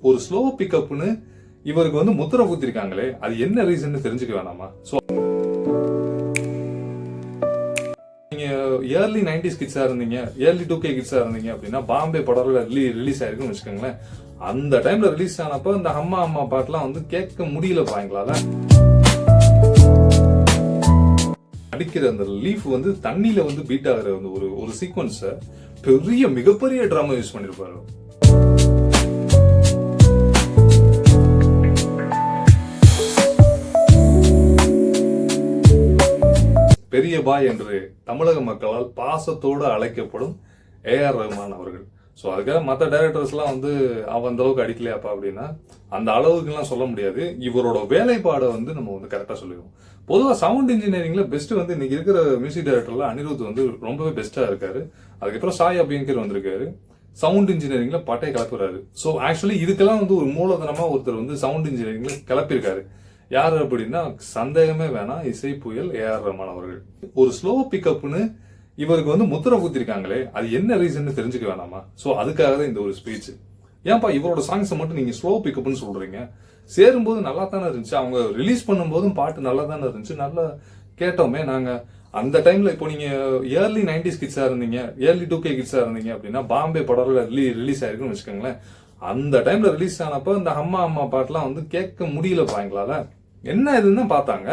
ஒரு ஸ்லோ பிக்கப்னு இவருக்கு வந்து முத்திரை குத்திருக்காங்களே, அது என்ன ரீசன் தெரிஞ்சுக்க வேணாமா? ஸோ நீங்க ஏர்லி 90s கிட்ஸா இருந்தீங்க, ஏர்லி 2K கிட்ஸா இருந்தீங்க அப்படின்னா பாம்பே படம் ரிலீஸ் ஆயிருக்குன்னு வச்சுக்கோங்களேன். அந்த டைம்ல ரிலீஸ் ஆனப்ப இந்த அம்மா அம்மா பாட்டுலாம் வந்து கேட்க முடியல பாங்களால. அடிக்கிற அந்த லீஃப் வந்து தண்ணியில வந்து பீட் ஆகிற வந்து ஒரு சீக்வன்ஸ மிகப்பெரிய ட்ராமா யூஸ் பண்ணிருப்பாரு. பெரிய பாய் என்று தமிழக மக்களால் பாசத்தோடு அழைக்கப்படும் ஏஆர் ரஹ்மான் அவர்கள். ஸோ அதுக்காக மற்ற டைரக்டர்ஸ்லாம் வந்து அவன் அந்த அளவுக்கு அடிக்கலையாப்பா அப்படின்னா அந்த அளவுக்குலாம் சொல்ல முடியாது. இவரோட வேலைப்பாடை வந்து நம்ம வந்து கரெக்டாக சொல்லிடுவோம். பொதுவாக சவுண்ட் இன்ஜினியரிங்ல பெஸ்ட் வந்து இன்னைக்கு இருக்கிற மியூசிக் டைரக்டர்ல அனிருத் வந்து ரொம்பவே பெஸ்டா இருக்காரு. அதுக்கப்புறம் சாய் அபியங்கர் வந்திருக்காரு. சவுண்ட் இன்ஜினியரிங்ல பட்டையை கிளப்புறாரு. ஸோ ஆக்சுவலி இதுக்கெல்லாம் வந்து ஒரு மூலதனமா ஒருத்தர் வந்து சவுண்ட் இன்ஜினியரிங்ல கிளப்பியிருக்காரு. யாரு அப்படின்னா சந்தேகமே வேணாம், இசை புயல் ஏஆர் ரஹ்மான் அவர்கள். ஒரு ஸ்லோ பிக்கப்னு இவருக்கு வந்து முத்திரை குத்திருக்காங்களே, அது என்ன ரீசன் தெரிஞ்சுக்க வேணாமா? ஸோ அதுக்காக தான் இந்த ஒரு ஸ்பீச். ஏன்பா இவரோட சாங்ஸை மட்டும் நீங்க ஸ்லோ பிக்கப்னு சொல்றீங்க? சேரும்போது நல்லா தானே இருந்துச்சு, அவங்க ரிலீஸ் பண்ணும்போதும் பாட்டு நல்லா தானே இருந்துச்சு, நல்லா கேட்டோமே நாங்க. அந்த டைம்ல இப்போ நீங்க ஏர்லி 90s கிட்ஸா இருந்தீங்க, ஏர்லி 2K கிட்ஸா இருந்தீங்க அப்படின்னா பாம்பே படம் ரிலீஸ் ஆயிருக்குன்னு வச்சுக்கோங்களேன். அந்த டைம்ல ரிலீஸ் ஆனப்ப இந்த அம்மா அம்மா பாட்டுலாம் வந்து கேட்க முடியல பாங்களால. என்ன இதுன்னு தான் பார்த்தாங்க.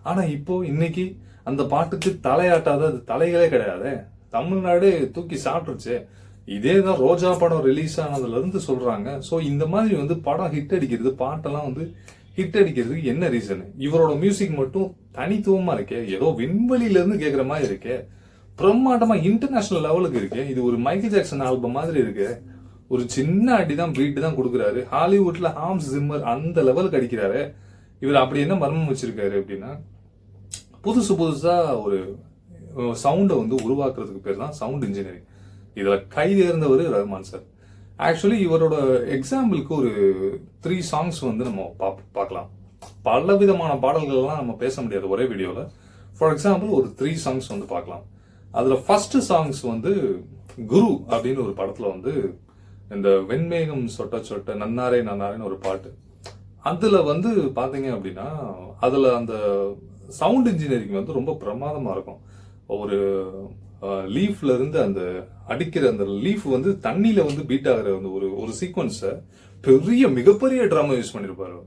ஆனா இப்போ இன்னைக்கு அந்த பாட்டுக்கு தலையாட்டாத அது தலைகளே கிடையாது. தமிழ்நாடு தூக்கி சாப்பிட்டுருச்சு. இதே தான் ரோஜா படம் ரிலீஸ் ஆனதுல இருந்து சொல்றாங்க. ஸோ இந்த மாதிரி வந்து படம் ஹிட் அடிக்கிறது, பாட்டெல்லாம் வந்து ஹிட் அடிக்கிறதுக்கு என்ன ரீசன்? இவரோட மியூசிக் மட்டும் தனித்துவமா இருக்கே, ஏதோ விண்வெளியில இருந்து கேட்கிற மாதிரி இருக்கே, பிரம்மாண்டமா இன்டர்நேஷனல் லெவலுக்கு இருக்கே. இது ஒரு மைக்கேல் ஜாக்சன் ஆல்பம் மாதிரி இருக்கு. ஒரு சின்ன அடிதான் பீட் தான் கொடுக்குறாரு. ஹாலிவுட்ல ஹாம்ஸ் ஜிம்மர் அந்த லெவலுக்கு அடிக்கிறாரு. இவர் அப்படி என்ன மர்மம் வச்சிருக்காரு அப்படின்னா, புதுசா ஒரு சவுண்டை வந்து உருவாக்குறதுக்கு பேர் தான் சவுண்ட் இன்ஜினியரிங். இதுல கை தேர்ந்தவர் ரஹ்மான் சார். ஆக்சுவலி இவரோட எக்ஸாம்பிளுக்கு ஒரு 3 சாங்ஸ் வந்து நம்ம பார்க்கலாம். பல விதமான பாடல்கள் எல்லாம் நம்ம பேச முடியாது ஒரே வீடியோல. ஃபார் எக்ஸாம்பிள் ஒரு 3 சாங்ஸ் வந்து பார்க்கலாம். அதுல ஃபர்ஸ்ட் சாங்ஸ் வந்து குரு அப்படின்னு ஒரு படத்துல வந்து இந்த வெண்மேகம் சொட்ட சொட்ட நன்னாரே நன்னாரேன்னு ஒரு பாட்டு. அதுல வந்து பாத்தீங்க அப்படின்னா அதுல அந்த சவுண்ட் இன்ஜினியரிங் வந்து ரொம்ப பிரமாதமா இருக்கும். ஒரு லீஃப்ல இருந்து அந்த அடிக்கிற அந்த லீஃப் வந்து தண்ணியில வந்து பீட் ஆகிற வந்து ஒரு சீக்வன்ஸ மிகப்பெரிய ட்ராமா யூஸ் பண்ணிருப்பாரு.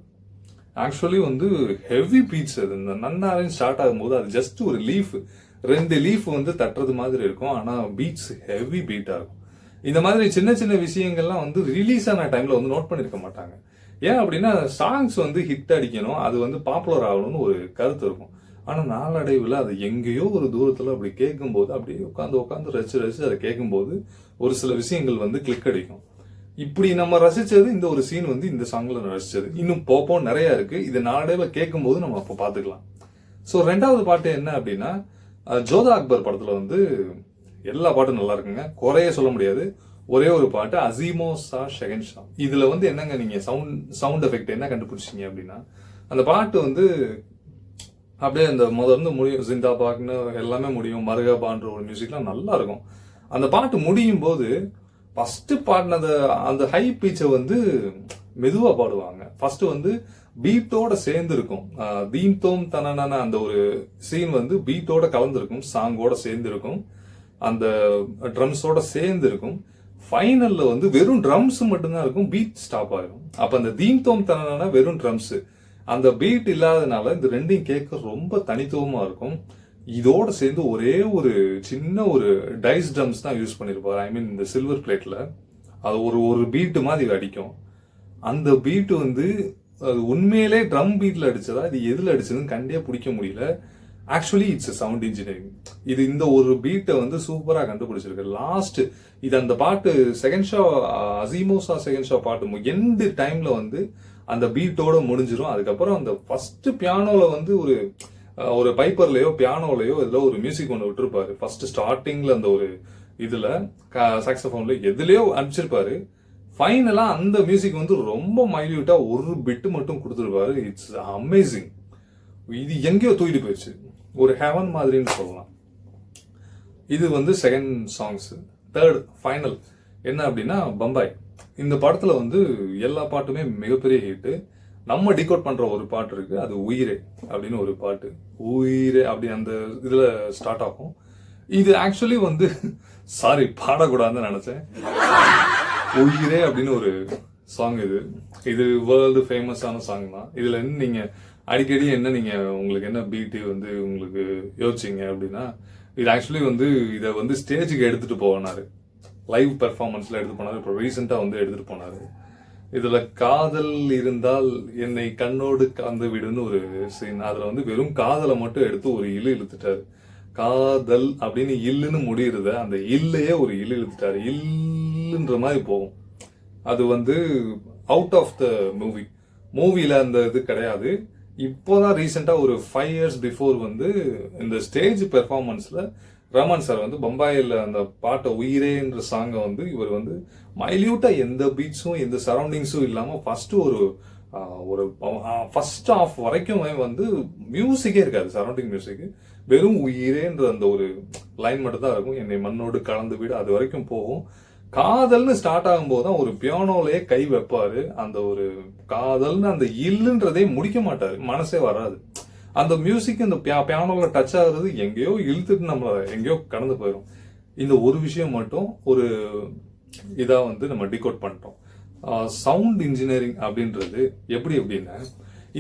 ஆக்சுவலி வந்து ஹெவி பீட்ஸ். அது இந்த நன்னாரேன்னு ஸ்டார்ட் ஆகும்போது அது ஜஸ்ட் ஒரு லீஃப், 2 லீஃப் வந்து தட்டுறது மாதிரி இருக்கும். ஆனா பீட்ஸ் ஹெவி பீட்டா இருக்கும். இந்த மாதிரி சின்ன சின்ன விஷயங்கள்லாம் வந்து ரிலீஸ் ஆன டைம்ல வந்து நோட் பண்ணிருக்க மாட்டாங்க. ஏன் அப்படின்னா சாங்ஸ் வந்து ஹிட் அடிக்கணும், அது வந்து பாப்புலர் ஆகணும்னு ஒரு கருத்து இருக்கும். ஆனா நாளடைவில் அது எங்கேயோ ஒரு தூரத்துல அப்படி கேட்கும்போது அப்படியே உட்காந்து ரசிச்சு அதை கேட்கும்போது ஒரு சில விஷயங்கள் வந்து கிளிக் அடிக்கும். இப்படி நம்ம ரசிச்சது இந்த ஒரு சீன் வந்து இந்த சாங்ல ரசிச்சது. இன்னும் போப்போம் நிறைய இருக்கு. இது நாளடைவில் கேட்கும்போது நம்ம அப்ப பாத்துக்கலாம். ஸோ 2வது பாட்டு என்ன அப்படின்னா, ஜோதா அக்பர் படத்துல வந்து எல்லா பாட்டும் நல்லா இருக்குங்க, குறைய சொல்ல முடியாது. ஒரே ஒரு பாட்டு அசீமோ சா ஷெகன் ஷா. இதுல வந்து என்னங்க நீங்க சவுண்ட் எஃபெக்ட் என்ன கண்டுபிடிச்சீங்க அப்படின்னா, அந்த பாட்டு வந்து அப்படியே அந்த முதல்ல முடியும், ஜிந்தாபாக்னு எல்லாமே முடியும், மருகபான்ற ஒரு மியூசிக்லாம் நல்லா இருக்கும். அந்த பாட்டு முடியும் போது ஃபர்ஸ்ட் பாடினது அந்த ஹை பீச்சை வந்து மெதுவா பாடுவாங்க. ஃபர்ஸ்ட் வந்து பீட்டோட சேர்ந்து இருக்கும். தீம் தோம் தனன அந்த ஒரு சீன் வந்து பீட்டோட கலந்துருக்கும், சாங்கோட சேர்ந்து இருக்கும், அந்த ட்ரம்ஸோட சேர்ந்து இருக்கும். ஃபைனல்ல வந்து வெறும் ட்ரம்ஸ் மட்டும்தான் இருக்கும், பீட் ஸ்டாப் ஆகும். அப்ப அந்த தீம் தோம் தனனா வெறும் ட்ரம்ஸ், அந்த பீட் இல்லாதனால இந்த ரெண்டையும் கேட்க ரொம்ப தனித்துவமா இருக்கும். இதோட சேர்ந்து ஒரே ஒரு சின்ன ஒரு டைஸ் ட்ரம்ஸ் தான் யூஸ் பண்ணிருப்பாரு. ஐ மீன் இந்த சில்வர் பிளேட்ல அது ஒரு பீட் மாதிரி அடிக்கும். அந்த பீட் வந்து அது உண்மையிலே ட்ரம் பீட்ல அடிச்சதா இது எதுல அடிச்சதுன்னு கண்டே பிடிக்க முடியல. Actually it's sound engineering. இது இந்த ஒரு பீட்டை வந்து சூப்பரா கண்டுபிடிச்சிருக்கு. லாஸ்ட் இது அந்த part second show, அசீமோசா second show பாட்டு எந்த டைம்ல வந்து அந்த பீட்டோட முடிஞ்சிரும். அதுக்கப்புறம் அந்த ஃபர்ஸ்ட் பியானோல வந்து ஒரு பைப்பர்லயோ பியானோலயோ இதுல ஒரு மியூசிக் ஒன்று விட்டுருப்பாரு. ஃபர்ஸ்ட் ஸ்டார்டிங்ல அந்த ஒரு இதுல சாக்ஸோபோன்ல எதுலயோ அனுப்பிச்சிருப்பாரு. ஃபைனலா அந்த மியூசிக் வந்து ரொம்ப மைல்யூட்டா ஒரு பிட் மட்டும் கொடுத்துருப்பாரு. It's amazing. இது எங்கேயோ தூக்கிட்டு போயிடுச்சு, ஒரு ஹெவன் மாதிரின்னு சொல்லலாம். இது வந்து செகண்ட் சாங்ஸ். 3rd ஃபைனல் என்ன அப்படின்னா பம்பாய். இந்த படத்துல வந்து எல்லா பாட்டுமே மிகப்பெரிய ஹிட். நம்ம டிகோட் பண்ற ஒரு பாட்டு இருக்கு, அது உயிரே அப்படின்னு ஒரு பாட்டு. உயிரே அப்படி அந்த இதுல ஸ்டார்ட் ஆகும். இது ஆக்சுவலி வந்து சாரி பாடக்கூடாதுன்னு நினைச்சேன். உயிரே அப்படின்னு ஒரு சாங் இது வேர்ல்டு ஃபேமஸான சாங் தான். இதுல இருந்து நீங்க அடிக்கடி என்ன நீங்க உங்களுக்கு என்ன பீட்டு வந்து உங்களுக்கு யோசிச்சீங்க அப்படின்னா, இது ஆக்சுவலி வந்து இதை வந்து ஸ்டேஜுக்கு எடுத்துட்டு போனாரு, லைவ் பெர்ஃபார்மன்ஸ்ல எடுத்து போனாரு. இப்போ ரீசெண்டா வந்து எடுத்துட்டு போனாரு. இதுல காதல் இருந்தால் என்னை கண்ணோடு காந்து விடுன்னு ஒரு சீன். அதுல வந்து வெறும் காதலை மட்டும் எடுத்து ஒரு இழுத்துட்டாரு. காதல் அப்படின்னு இல்லுன்னு முடியுறத அந்த இல்லையே ஒரு இழுத்துட்டாரு. இல்லுன்ற மாதிரி போகும். அது வந்து அவுட் ஆஃப் த மூவில அந்த இது கிடையாது. இப்போதான் ரீசெண்டா ஒரு 5 years பிஃபோர் வந்து இந்த ஸ்டேஜ் பெர்ஃபார்மன்ஸ்ல ரமன் சார் வந்து பம்பாயில அந்த பாட்டை உயிரேன்ற சாங்கை வந்து இவர் வந்து மைல்யூட்டா எந்த பீட்ஸும் எந்த சரௌண்டிங்ஸும் இல்லாம ஃபர்ஸ்ட் ஒரு ஃபர்ஸ்ட் ஆஃப் வரைக்கும் வந்து மியூசிக்கே இருக்காது, சரௌண்டிங் மியூசிக். வெறும் உயிரேன்ற அந்த ஒரு லைன் மட்டும் தான் இருக்கும். என்னை மண்ணோடு கலந்து விடு அது வரைக்கும் போகும். காதல்னு ஸ்டார்ட் ஆகும்போது தான் ஒரு பியானோலயே கை வைப்பாரு. அந்த ஒரு காதல்னு அந்த இல்லுன்றதே முடிக்க மாட்டாரு, மனசே வராது. அந்த மியூசிக் இந்த பியானோல டச் ஆகுறது எங்கேயோ இழுத்துட்டு நம்மள எங்கேயோ கடந்து போயிடும். இந்த ஒரு விஷயம் மட்டும் ஒரு இதா வந்து நம்ம டிகோட் பண்ணிட்டோம். சவுண்ட் இன்ஜினியரிங் அப்படின்றது எப்படி அப்படின்னா,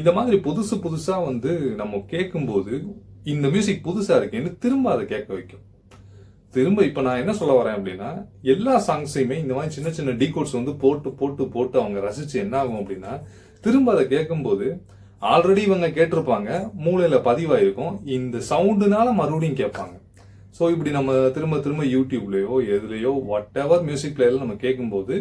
இந்த மாதிரி புதுசா வந்து நம்ம கேட்கும்போது இந்த மியூசிக் புதுசா இருக்கேன்னு திரும்ப அதை கேட்க வைக்கும். திரும்ப இப்ப நான் என்ன சொல்ல வரேன் அப்படின்னா, எல்லா சாங்ஸையுமே இந்த மாதிரி சின்ன சின்ன டீகோட்ஸ் வந்து போட்டு அவங்க ரசிச்சு என்ன ஆகும் அப்படின்னா, திரும்ப அதை கேட்கும்போது ஆல்ரெடி இவங்க கேட்டிருப்பாங்க, மூளையில பதிவாயிருக்கும், இந்த சவுண்டுனால மறுபடியும் கேட்பாங்க. ஸோ இப்படி நம்ம திரும்ப யூடியூப்லயோ எதுலயோ வாட் எவர் மியூசிக் பிளேயர்ல நம்ம கேட்கும்போது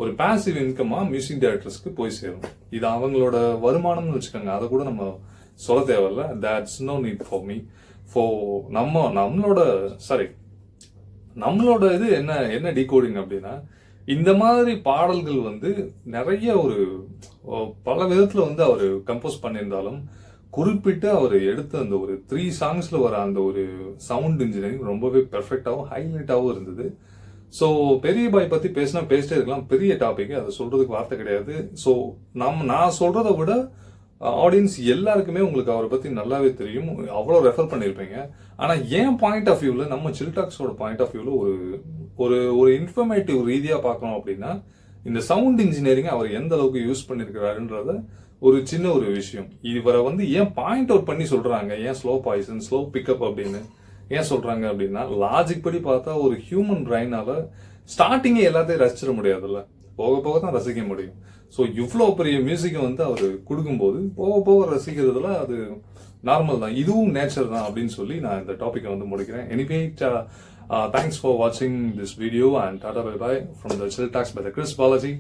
ஒரு பாசிவ் இன்கமா மியூசிக் டைரக்டர்ஸ்க்கு போய் சேரும். இது அவங்களோட வருமானம்னு வச்சுக்கோங்க, அதை கூட நம்ம சொல்ல தேவையில்ல. That's no need for me. நம்மளோட இது என்ன டீகோடிங் அப்படின்னா, இந்த மாதிரி பாடல்கள் வந்து நிறைய ஒரு பல விதத்துல வந்து அவர் கம்போஸ் பண்ணியிருந்தாலும் குறிப்பிட்டு அவர் எடுத்த அந்த ஒரு 3 சாங்ஸ்ல வர அந்த ஒரு சவுண்ட் இன்ஜினியரிங் ரொம்பவே பெர்ஃபெக்டாகவும் ஹைலைட்டாகவும் இருந்தது. ஸோ பெரிய பாய் பத்தி பேசிட்டே இருக்கலாம், பெரிய டாபிக், அதை சொல்றதுக்கு வார்த்தை கிடையாது. ஸோ நான் சொல்றதை விட ஆடியன்ஸ் எல்லாருக்குமே உங்களுக்கு அவரை பத்தி நல்லாவே தெரியும், அவ்வளோ ரெஃபர் பண்ணியிருப்பீங்க. ஆனா என் பாயிண்ட் ஆஃப் வியூல, நம்ம சில்டாக்ஸோட பாயிண்ட் ஆஃப் வியூல ஒரு இன்ஃபர்மேட்டிவ் ரீதியா பார்க்கணும் அப்படின்னா, இந்த சவுண்ட் இன்ஜினியரிங் அவர் எந்த அளவுக்கு யூஸ் பண்ணிருக்கிறாருன்றத ஒரு சின்ன ஒரு விஷயம். இவரை வந்து ஏன் பாயிண்ட் அவுட் பண்ணி சொல்றாங்க, ஏன் ஸ்லோ பாய்சன் ஸ்லோ பிக்கப் அப்படின்னு ஏன் சொல்றாங்க அப்படின்னா, லாஜிக் படி பார்த்தா ஒரு ஹியூமன் பிரைனால ஸ்டார்டிங்கே எல்லாத்தையும் ரசிச்சிட முடியாதுல்ல, போக தான் ரசிக்க முடியும். ஸோ இவ்வளோ பெரிய மியூசிக்கை வந்து அவர் கொடுக்கும்போது போக ரசிக்கிறதுல அது நார்மல் தான், இதுவும் நேச்சர் தான் அப்படின்னு சொல்லி நான் இந்த டாபிக்கை வந்து முடிக்கிறேன். எனிவே தேங்க்ஸ் ஃபார் வாட்சிங் this video and tata bye bye from the chill talks by the Chris Balaji.